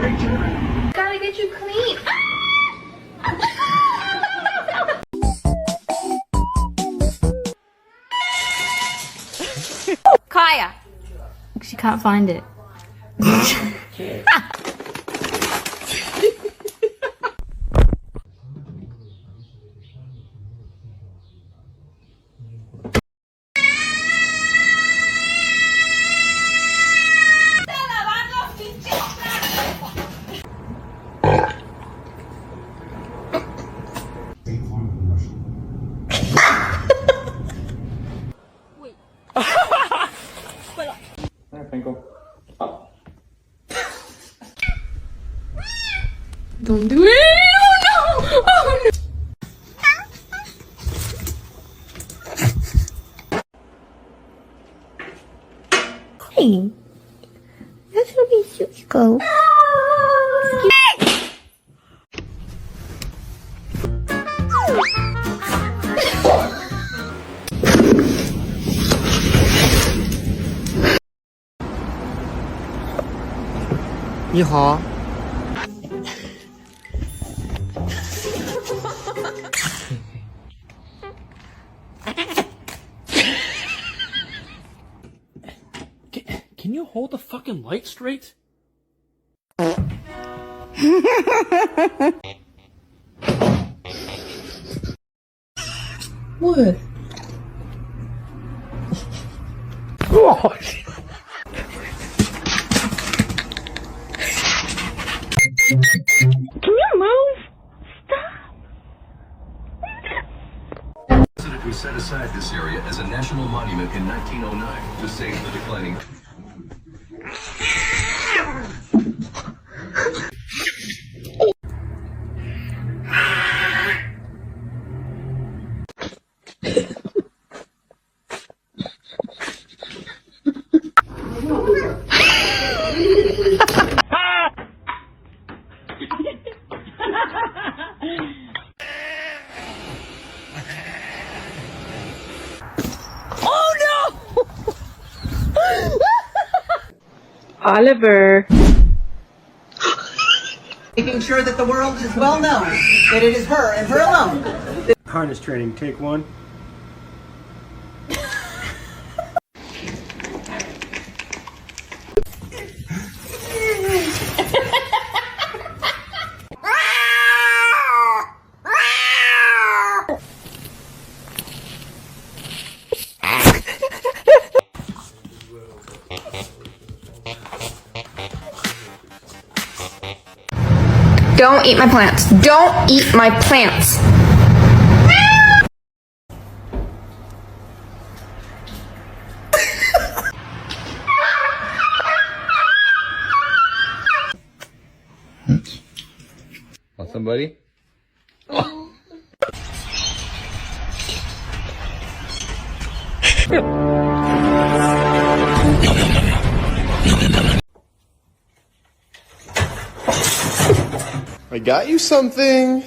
Gotta get you clean. Kaya. She can't find it. Don't do it! Oh no! Oh no! Hey, that's what we should go. 你好。 Can you hold the fucking light straight? What? Gosh. Can you move? Who set aside this area as a national monument in 1909 to save the declining. Oliver. Making sure that the world is well known that it is her and her alone. Harness training, take one. Don't eat my plants. Don't eat my plants. Want somebody? I got you something.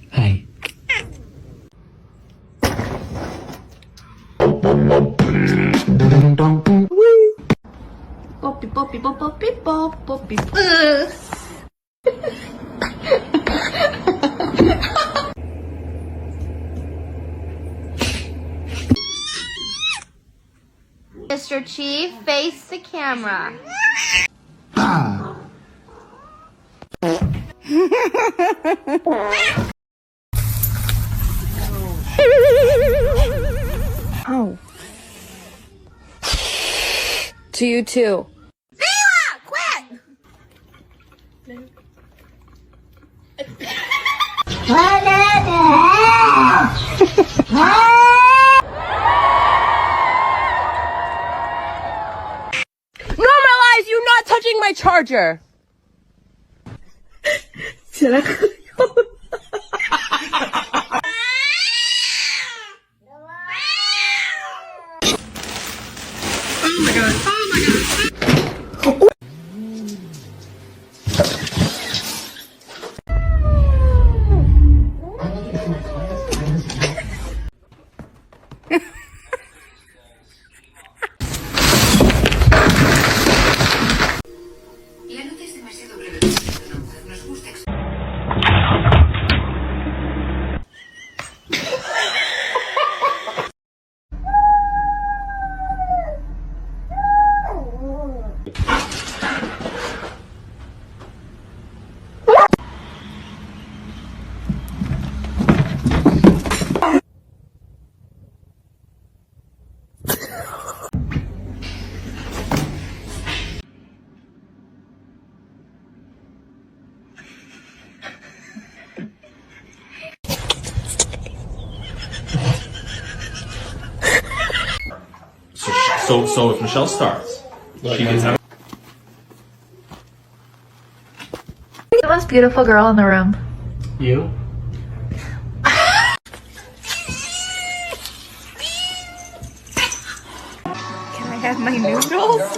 Hey. Poppy, poppy, poppy, pop, poppy. Mr. Chief, face the camera. Oh. To you too. Quit! Normalize you not touching my charger. So if Michelle starts, she gets out. The most beautiful girl in the room. You? Can I have my noodles?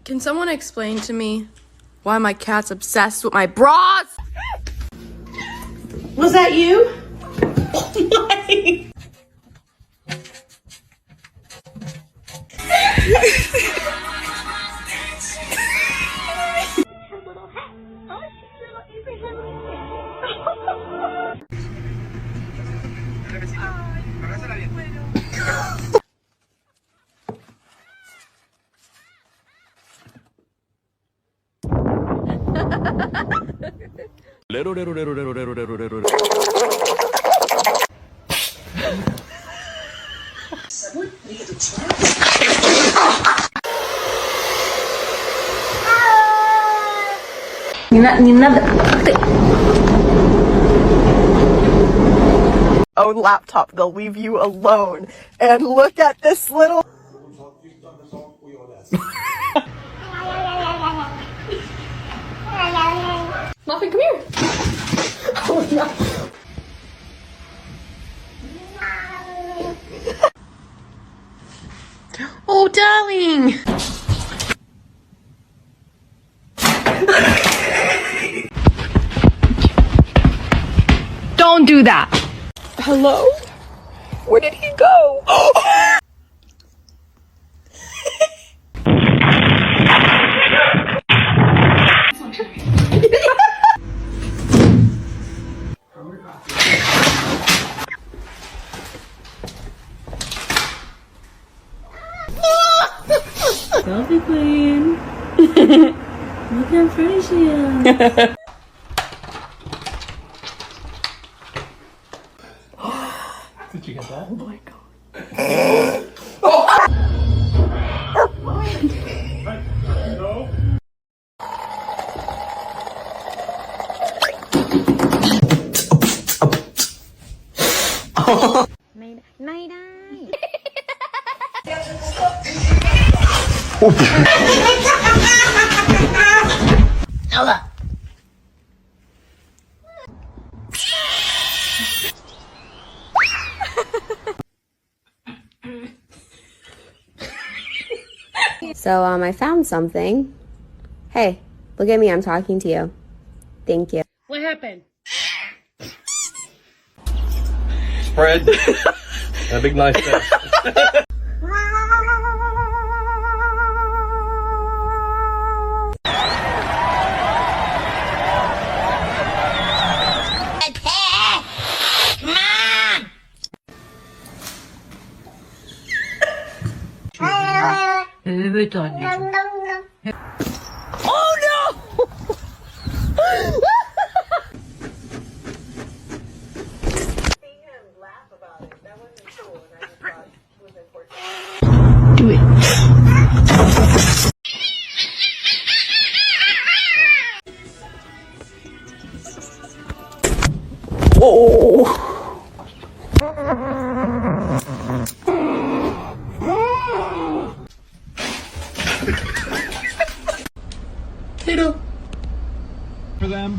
Can someone explain to me why my cat's obsessed with my bras? Was that you? Oh my. Own laptop, they'll leave you alone. And look at this little. Muffin, come here. Oh no. Oh, darling. Don't do that. Hello? Where did he go? Selfie queen. Look how pretty she is. Did you get that? Oh my god. No. Night. So, I found something. Hey, look at me, I'm talking to you. Thank you. What happened? Spread. A big nice test. Oh no! Do it. Kato. For them.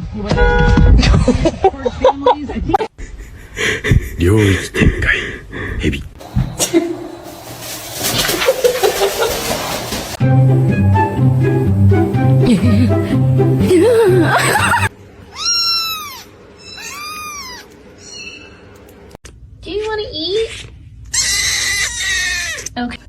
領域展開ヘビ Do you want to eat? Okay.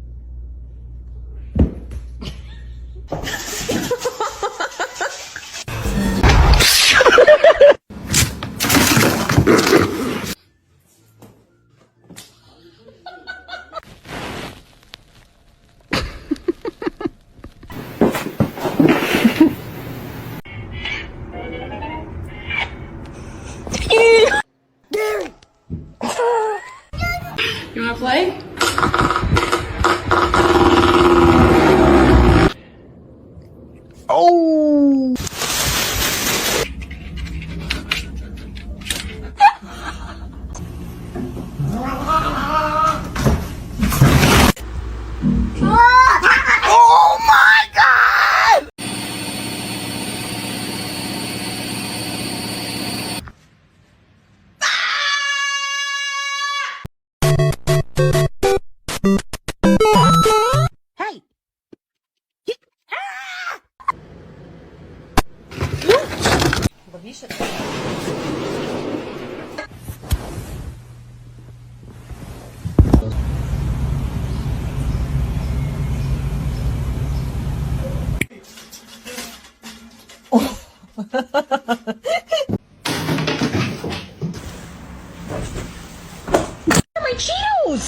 My Cheetos!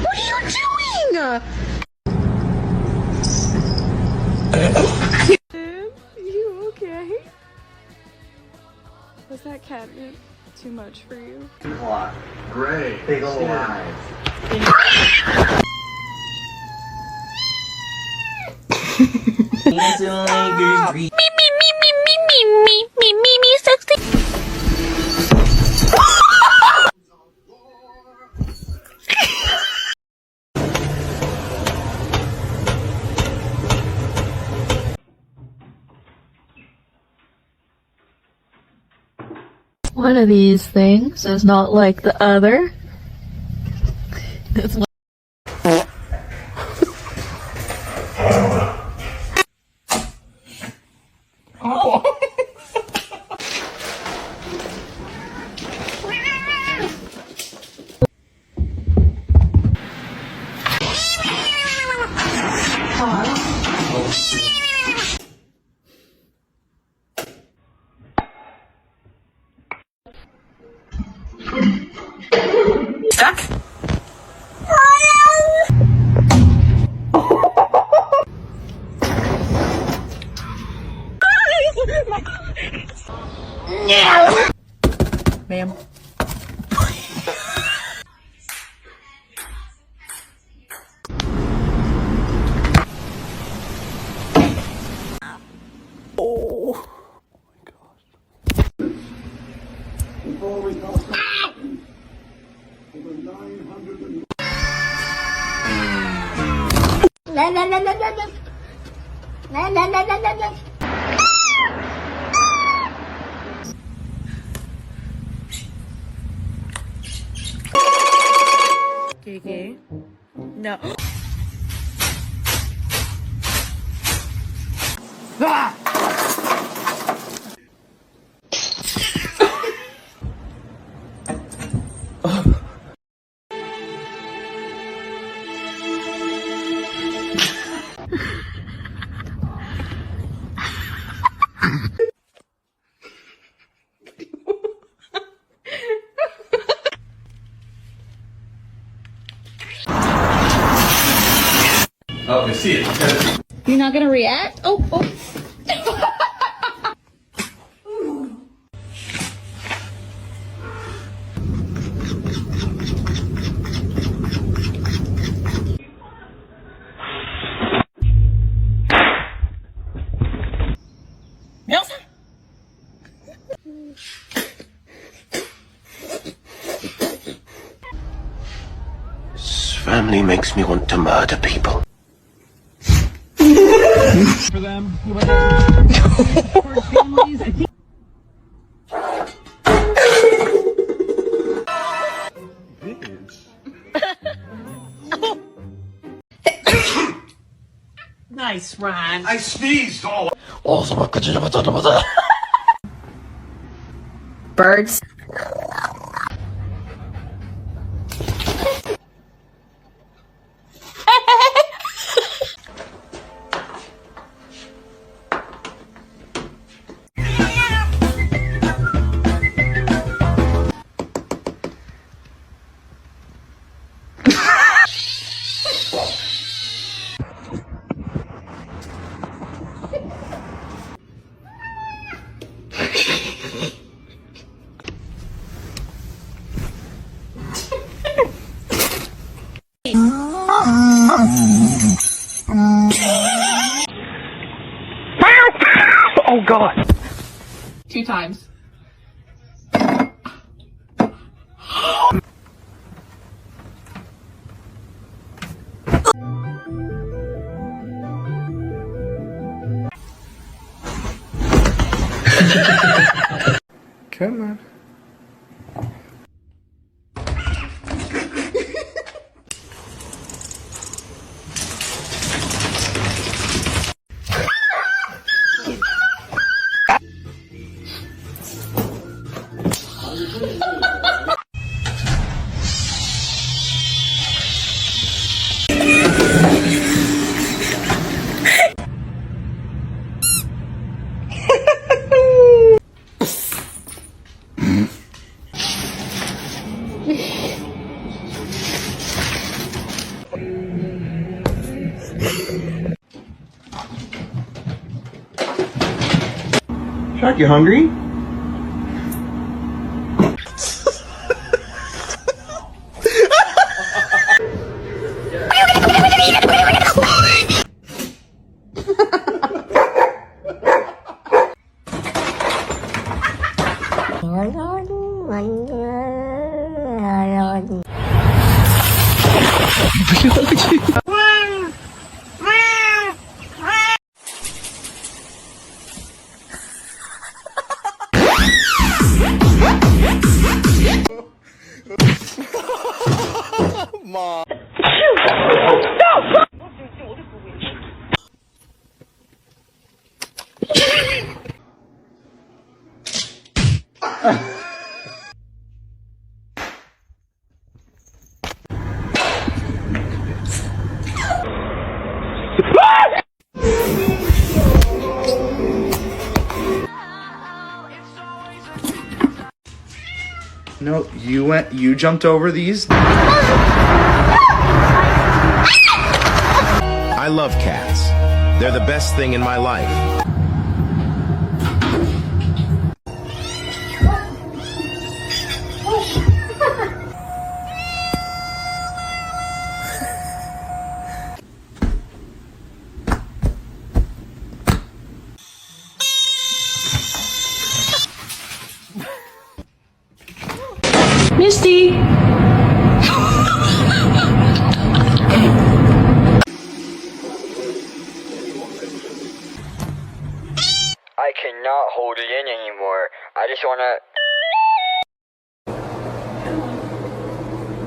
What are you doing? You okay? Was that catnip too much for you? Great. Big ol' eyes. One of these things is not like the other. It's like Stuck? Ma'am. KK? No. Oh, I see it. You're not gonna react? Oh. This family makes me want to murder people. For them, for families, I think. Nice, Ron. I sneezed all. Birds. Oh God. 2 times. Come on. Shark, you hungry? No, you jumped over these. I love cats. They're the best thing in my life. Misty! I cannot hold it in anymore. I just wanna...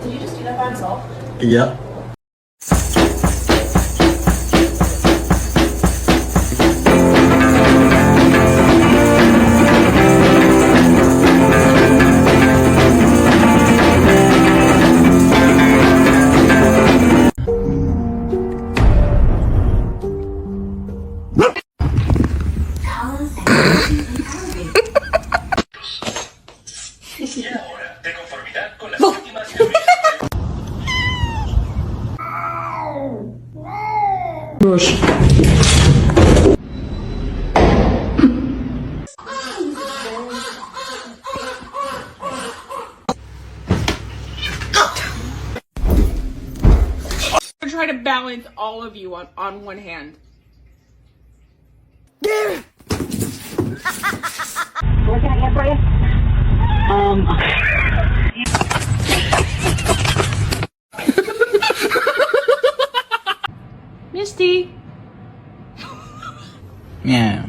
Did you just do that by himself? Yep. Try to balance all of you on one hand. There! What can I get for you? Misty! Yeah.